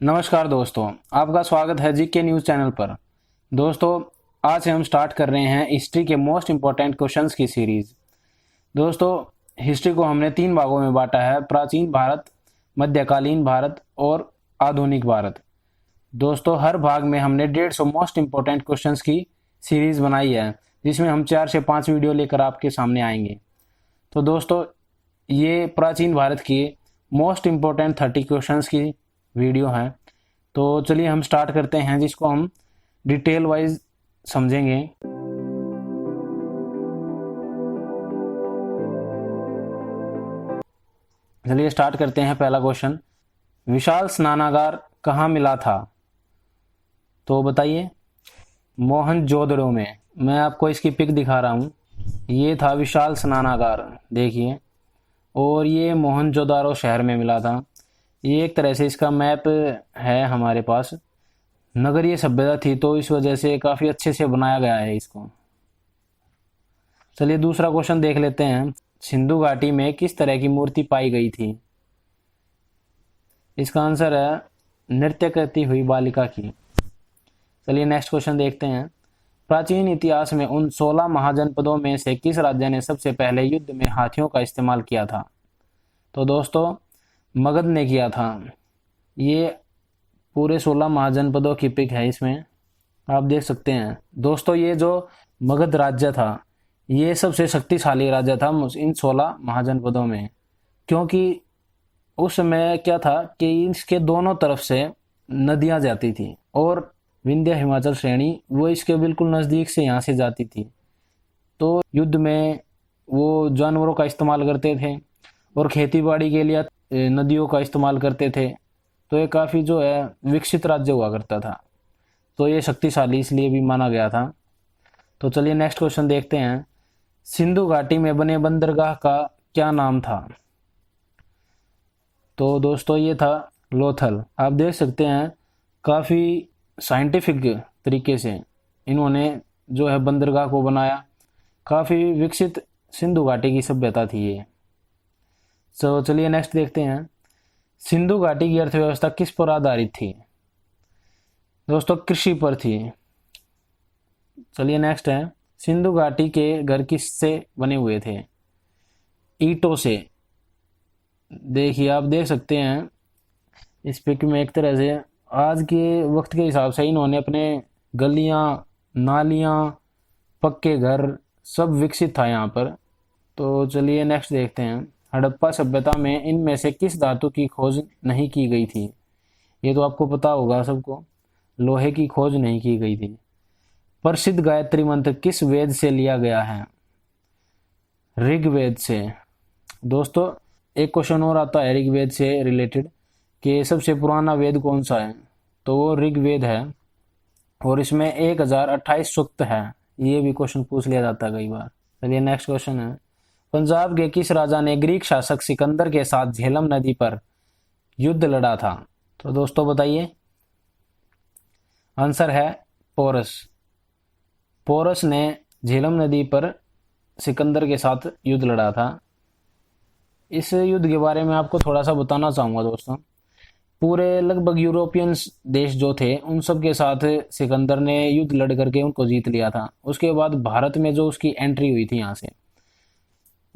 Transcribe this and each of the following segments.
नमस्कार दोस्तों, आपका स्वागत है जीके न्यूज़ चैनल पर। दोस्तों, आज से हम स्टार्ट कर रहे हैं हिस्ट्री के मोस्ट इम्पोर्टेंट क्वेश्चंस की सीरीज़। दोस्तों, हिस्ट्री को हमने 3 भागों में बांटा है: प्राचीन भारत, मध्यकालीन भारत और आधुनिक भारत। दोस्तों, हर भाग में हमने 150 मोस्ट इम्पोर्टेंट क्वेश्चंस की सीरीज़ बनाई है, जिसमें हम 4 से 5 वीडियो लेकर आपके सामने आएंगे। तो दोस्तों, ये प्राचीन भारत की मोस्ट इम्पोर्टेंट 30 क्वेश्चंस की वीडियो है। तो चलिए हम स्टार्ट करते हैं, जिसको हम डिटेल वाइज समझेंगे। चलिए स्टार्ट करते हैं। पहला क्वेश्चन, विशाल स्नानागार कहाँ मिला था? तो बताइए। मोहनजोदड़ो में। मैं आपको इसकी पिक दिखा रहा हूँ। ये था विशाल स्नानागार, देखिए। और ये मोहनजोदारो शहर में मिला था। ये एक तरह से इसका मैप है हमारे पास। नगरीय सभ्यता थी तो इस वजह से काफ़ी अच्छे से बनाया गया है इसको। चलिए दूसरा क्वेश्चन देख लेते हैं। सिंधु घाटी में किस तरह की मूर्ति पाई गई थी? इसका आंसर है नृत्य करती हुई बालिका की। चलिए नेक्स्ट क्वेश्चन देखते हैं। प्राचीन इतिहास में उन 16 महाजनपदों में से किस राज्य ने सबसे पहले युद्ध में हाथियों का इस्तेमाल किया था? तो दोस्तों, मगध ने किया था। ये पूरे 16 महाजनपदों की पिक है, इसमें आप देख सकते हैं। दोस्तों, ये जो मगध राज्य था, ये सबसे शक्तिशाली राज्य था इन 16 महाजनपदों में, क्योंकि उस समय क्या था कि इसके दोनों तरफ से नदियां जाती थी और विंध्य हिमाचल श्रेणी वो इसके बिल्कुल नज़दीक से यहाँ से जाती थी। तो युद्ध में वो जानवरों का इस्तेमाल करते थे और खेतीबाड़ी के लिए नदियों का इस्तेमाल करते थे। तो ये काफ़ी जो है विकसित राज्य हुआ करता था। तो ये शक्तिशाली इसलिए भी माना गया था। तो चलिए नेक्स्ट क्वेश्चन देखते हैं। सिंधु घाटी में बने बंदरगाह का क्या नाम था? तो दोस्तों, ये था लोथल। आप देख सकते हैं काफ़ी साइंटिफिक तरीके से इन्होंने जो है बंदरगाह को बनाया। काफ़ी विकसित सिंधु घाटी की सभ्यता थी ये। तो चलिए नेक्स्ट देखते हैं। सिंधु घाटी की अर्थव्यवस्था किस पर आधारित थी? दोस्तों, कृषि पर थी। चलिए नेक्स्ट है। सिंधु घाटी के घर किससे बने हुए थे? ईंटों से। देखिए, आप देख सकते हैं इस पिक में एक तरह से आज के वक्त के हिसाब से इन्होंने अपने गलियां, नालियां, पक्के घर सब विकसित था यहाँ पर। तो चलिए नेक्स्ट देखते हैं। हड़प्पा सभ्यता में इनमें से किस धातु की खोज नहीं की गई थी? ये तो आपको पता होगा सबको, लोहे की खोज नहीं की गई थी। प्रसिद्ध गायत्री मंत्र किस वेद से लिया गया है? ऋग्वेद से। दोस्तों, एक क्वेश्चन और आता है ऋग्वेद से रिलेटेड कि सबसे पुराना वेद कौन सा है? तो वो ऋग्वेद है और इसमें 1028 सूक्त है। ये भी क्वेश्चन पूछ लिया जाता है कई बार। चलिए नेक्स्ट क्वेश्चन है। पंजाब के किस राजा ने ग्रीक शासक सिकंदर के साथ झेलम नदी पर युद्ध लड़ा था? तो दोस्तों बताइए। आंसर है पोरस। पोरस ने झेलम नदी पर सिकंदर के साथ युद्ध लड़ा था। इस युद्ध के बारे में आपको थोड़ा सा बताना चाहूँगा दोस्तों। पूरे लगभग यूरोपियन देश जो थे उन सब के साथ सिकंदर ने युद्ध लड़ करके उनको जीत लिया था। उसके बाद भारत में जो उसकी एंट्री हुई थी यहाँ से,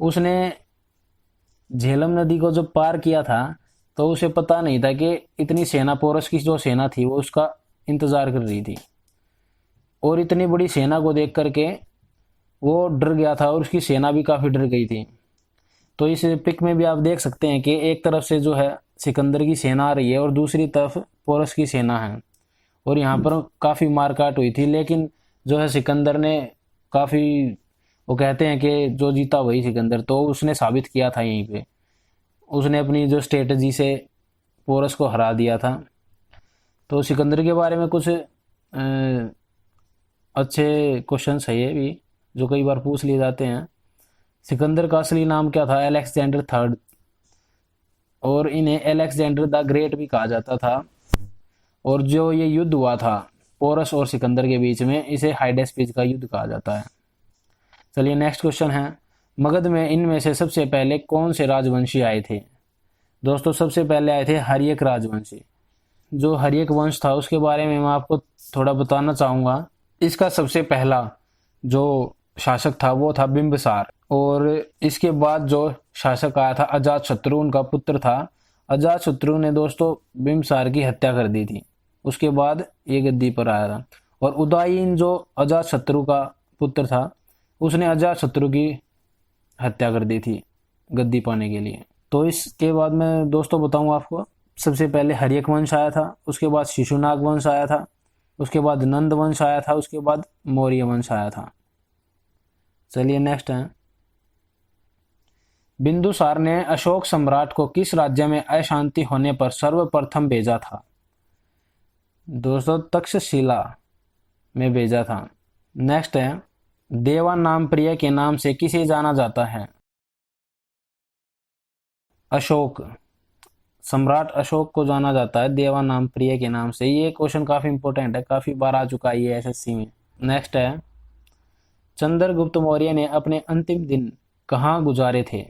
उसने झेलम नदी को जब पार किया था तो उसे पता नहीं था कि इतनी सेना, पोरस की जो सेना थी वो उसका इंतज़ार कर रही थी। और इतनी बड़ी सेना को देख करके वो डर गया था और उसकी सेना भी काफ़ी डर गई थी। तो इस पिक में भी आप देख सकते हैं कि एक तरफ से जो है सिकंदर की सेना आ रही है और दूसरी तरफ पोरस की सेना है और यहाँ पर काफ़ी मारकाट हुई थी। लेकिन जो है सिकंदर ने काफ़ी, वो कहते हैं कि जो जीता वही सिकंदर, तो उसने साबित किया था यहीं पे। उसने अपनी जो स्ट्रेटजी से पोरस को हरा दिया था। तो सिकंदर के बारे में कुछ अच्छे क्वेश्चंस है ये भी, जो कई बार पूछ लिए जाते हैं। सिकंदर का असली नाम क्या था? Alexander third. और इन्हें अलेक्जेंडर द ग्रेट भी कहा जाता था। और जो ये युद्ध हुआ था पोरस और सिकंदर के बीच में, इसे हाइडेस्पिस का युद्ध कहा जाता है। चलिए नेक्स्ट क्वेश्चन है। मगध में इनमें से सबसे पहले कौन से राजवंशी आए थे? दोस्तों, सबसे पहले आए थे हर्यक राजवंशी। जो हर्यक वंश था उसके बारे में मैं आपको थोड़ा बताना चाहूँगा। इसका सबसे पहला जो शासक था वो था बिंबिसार, और इसके बाद जो शासक आया था अजातशत्रु, उनका पुत्र था। अजातशत्रु ने दोस्तों बिंबिसार की हत्या कर दी थी, उसके बाद ये गद्दी पर आया था। और उदयन जो अजातशत्रु का पुत्र था, उसने अजातशत्रु की हत्या कर दी थी गद्दी पाने के लिए। तो इसके बाद मैं दोस्तों बताऊंगा आपको, सबसे पहले हर्यक वंश आया था, उसके बाद शिशुनाग वंश आया था, उसके बाद नंद वंश आया था, उसके बाद मौर्य वंश आया था। चलिए नेक्स्ट है, बिंदुसार ने अशोक सम्राट को किस राज्य में अशांति होने पर सर्वप्रथम भेजा था? दोस्तों तक्षशिला में भेजा था। नेक्स्ट है, देवा नाम प्रिय के नाम से किसे जाना जाता है? अशोक, सम्राट अशोक को जाना जाता है देवा नाम प्रिय के नाम से। ये क्वेश्चन काफी इंपॉर्टेंट है, काफी बार आ चुका है ये एसएससी में। नेक्स्ट है, चंद्रगुप्त मौर्य ने अपने अंतिम दिन कहाँ गुजारे थे?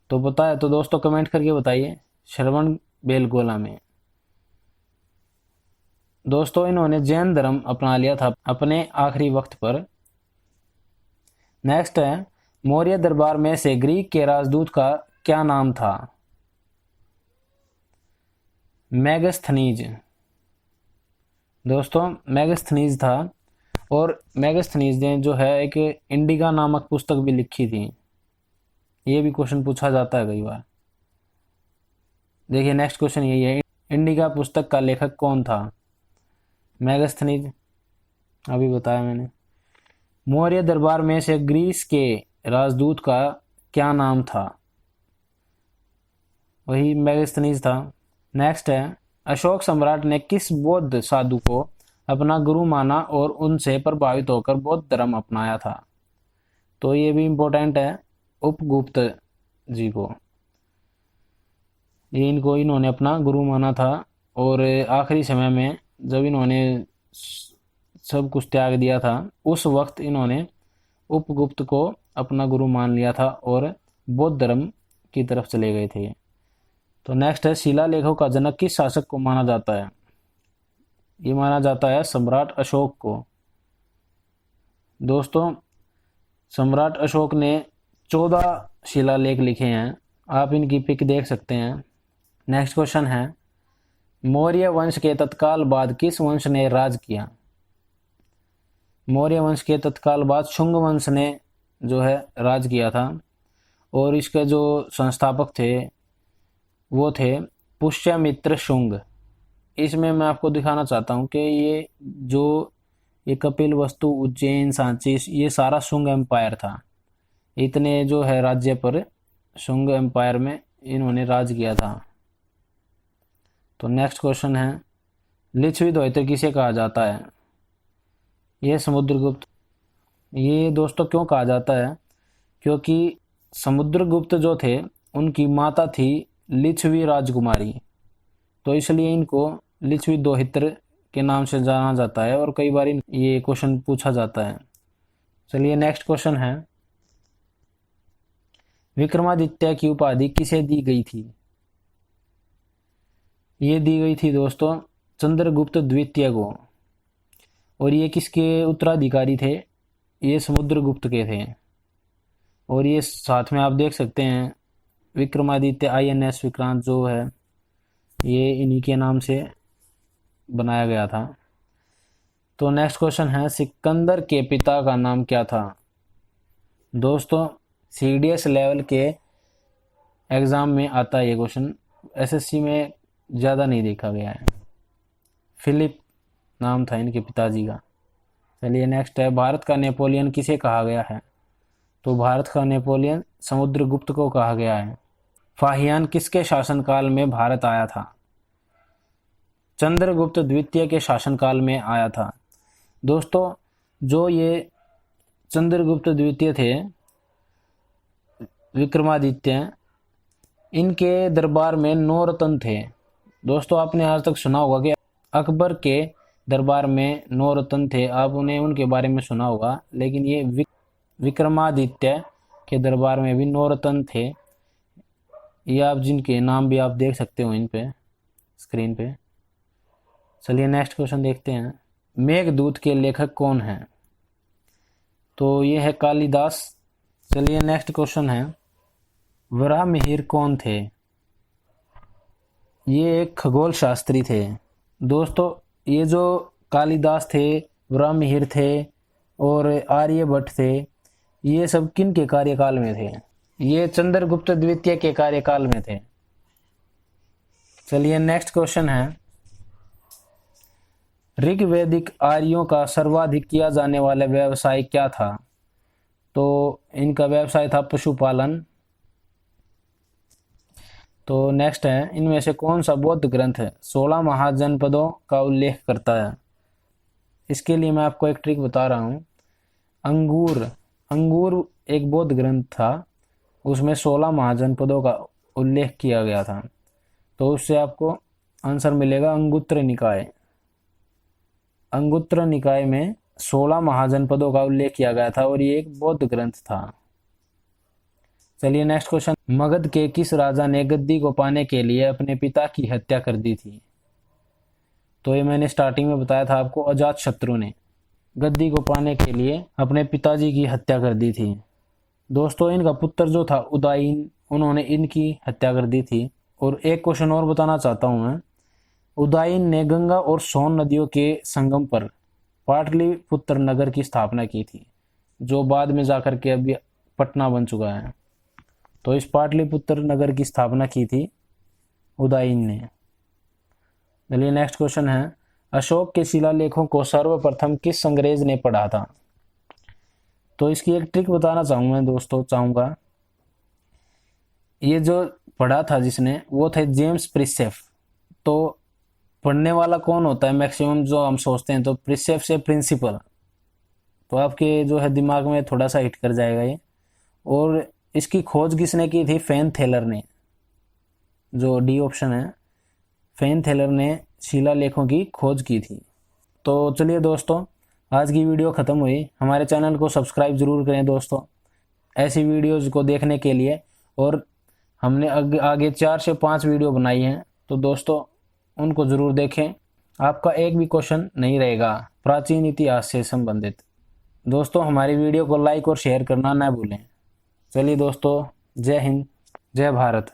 तो पता है तो दोस्तों कमेंट करके बताइए। श्रवण बेलगोला में। दोस्तों इन्होंने जैन धर्म अपना लिया था अपने आखिरी वक्त पर। नेक्स्ट है, मौर्य दरबार में से ग्रीक के राजदूत का क्या नाम था? मेगास्थनीज। दोस्तों मेगास्थनीज था, और मेगास्थनीज ने जो है एक इंडिका नामक पुस्तक भी लिखी थी। ये भी क्वेश्चन पूछा जाता है कई बार। देखिए नेक्स्ट क्वेश्चन यही है, इंडिका पुस्तक का लेखक कौन था? मेगास्थनीज, अभी बताया मैंने। मौर्य दरबार में से ग्रीस के राजदूत का क्या नाम था? वही मेगास्थनीज था। नेक्स्ट है, अशोक सम्राट ने किस बौद्ध साधु को अपना गुरु माना और उनसे प्रभावित होकर बौद्ध धर्म अपनाया था? तो ये भी इम्पोर्टेंट है, उपगुप्त जी को। ये इन्होंने अपना गुरु माना था, और आखिरी समय में जब इन्होंने सब कुछ त्याग दिया था उस वक्त इन्होंने उपगुप्त को अपना गुरु मान लिया था और बौद्ध धर्म की तरफ चले गए थे। तो नेक्स्ट है, शिलालेखों का जनक किस शासक को माना जाता है? ये माना जाता है सम्राट अशोक को। दोस्तों सम्राट अशोक ने 14 शिलालेख लिखे हैं, आप इनकी पिक देख सकते हैं। नेक्स्ट क्वेश्चन है, मौर्य वंश के तत्काल बाद किस वंश ने राज किया? मौर्य वंश के तत्काल बाद शुंग वंश ने जो है राज किया था, और इसके जो संस्थापक थे वो थे पुष्यमित्र शुंग। इसमें मैं आपको दिखाना चाहता हूँ कि ये कपिल वस्तु, उज्जैन, सांची, ये सारा शुंग एम्पायर था। इतने जो है राज्य पर शुंग एम्पायर में इन्होंने राज किया था। तो नेक्स्ट क्वेश्चन है, लिच्छवी द्वैत किसे कहा जाता है? ये समुद्रगुप्त। ये दोस्तों क्यों कहा जाता है? क्योंकि समुद्रगुप्त जो थे उनकी माता थी लिच्छवी राजकुमारी, तो इसलिए इनको लिच्छवी दोहित्र के नाम से जाना जाता है, और कई बार ये क्वेश्चन पूछा जाता है। चलिए नेक्स्ट क्वेश्चन है, विक्रमादित्य की उपाधि किसे दी गई थी? ये दी गई थी दोस्तों चंद्रगुप्त द्वितीय को, और ये किसके उत्तराधिकारी थे? ये समुद्रगुप्त के थे। और ये साथ में आप देख सकते हैं विक्रमादित्य INS विक्रांत जो है ये इन्हीं के नाम से बनाया गया था। तो नेक्स्ट क्वेश्चन है, सिकंदर के पिता का नाम क्या था? दोस्तों CDS लेवल के एग्ज़ाम में आता है ये क्वेश्चन, SSC में ज़्यादा नहीं देखा गया है। फिलिप नाम था इनके पिताजी का। चलिए नेक्स्ट है, भारत का नेपोलियन किसे कहा गया है? तो भारत का नेपोलियन समुद्रगुप्त को कहा गया है। फाहियान किसके शासनकाल में भारत आया था? चंद्रगुप्त द्वितीय के शासनकाल में आया था। दोस्तों जो ये चंद्रगुप्त द्वितीय थे विक्रमादित्य, इनके दरबार में 9 रत्न थे। दोस्तों आपने आज तक सुना होगा कि अकबर के दरबार में 9 रत्न थे, आपने उनके बारे में सुना होगा, लेकिन ये विक्रमादित्य के दरबार में भी 9 रत्न थे। ये आप जिनके नाम भी आप देख सकते हो इन पे स्क्रीन पे। चलिए नेक्स्ट क्वेश्चन देखते हैं। मेघदूत के लेखक कौन हैं? तो ये है कालिदास। चलिए नेक्स्ट क्वेश्चन है, वराहमिहिर कौन थे? ये एक खगोल शास्त्री थे। दोस्तों ये जो कालिदास थे, वराहमिहिर थे और आर्यभट्ट थे, ये सब किन के कार्यकाल में थे? ये चंद्रगुप्त द्वितीय के कार्यकाल में थे। चलिए नेक्स्ट क्वेश्चन है, ऋग्वैदिक आर्यों का सर्वाधिक किया जाने वाला व्यवसाय क्या था? तो इनका व्यवसाय था पशुपालन। तो नेक्स्ट है, इनमें से कौन सा बौद्ध ग्रंथ 16 महाजनपदों का उल्लेख करता है? इसके लिए मैं आपको एक ट्रिक बता रहा हूँ। अंगूर अंगूर एक बौद्ध ग्रंथ था, उसमें 16 महाजनपदों का उल्लेख किया गया था। तो उससे आपको आंसर मिलेगा अंगुत्र निकाय। अंगुत्र निकाय में 16 महाजनपदों का उल्लेख किया गया था और ये एक बौद्ध ग्रंथ था। चलिए नेक्स्ट क्वेश्चन, मगध के किस राजा ने गद्दी को पाने के लिए अपने पिता की हत्या कर दी थी? तो ये मैंने स्टार्टिंग में बताया था आपको, अजातशत्रु ने गद्दी को पाने के लिए अपने पिताजी की हत्या कर दी थी। दोस्तों इनका पुत्र जो था उदयन, उन्होंने इनकी हत्या कर दी थी। और एक क्वेश्चन और बताना चाहता हूं मैं, उदयन ने गंगा और सोन नदियों के संगम पर पाटलिपुत्र नगर की स्थापना की थी, जो बाद में जाकर के अभी पटना बन चुका है। तो इस पाटलिपुत्र नगर की स्थापना की थी उदयन ने। चलिए नेक्स्ट क्वेश्चन है, अशोक के शिलालेखों को सर्वप्रथम किस अंग्रेज ने पढ़ा था? तो इसकी एक ट्रिक बताना चाहूंगा। ये जो पढ़ा था जिसने, वो थे जेम्स प्रिसेफ। तो पढ़ने वाला कौन होता है मैक्सिमम जो हम सोचते हैं, तो प्रिसेफ से प्रिंसिपल। तो आपके जो है दिमाग में थोड़ा सा हिट कर जाएगा ये। और इसकी खोज किसने की थी? फैन थेलर ने। जो डी ऑप्शन है, फैन थेलर ने शिलालेखों की खोज की थी। तो चलिए दोस्तों, आज की वीडियो ख़त्म हुई। हमारे चैनल को सब्सक्राइब ज़रूर करें दोस्तों, ऐसी वीडियोज़ को देखने के लिए। और हमने आगे 4 से 5 वीडियो बनाई हैं, तो दोस्तों उनको ज़रूर देखें। आपका एक भी क्वेश्चन नहीं रहेगा प्राचीन इतिहास से संबंधित। दोस्तों हमारी वीडियो को लाइक और शेयर करना ना भूलें। चलिए दोस्तों, जय हिंद, जय भारत।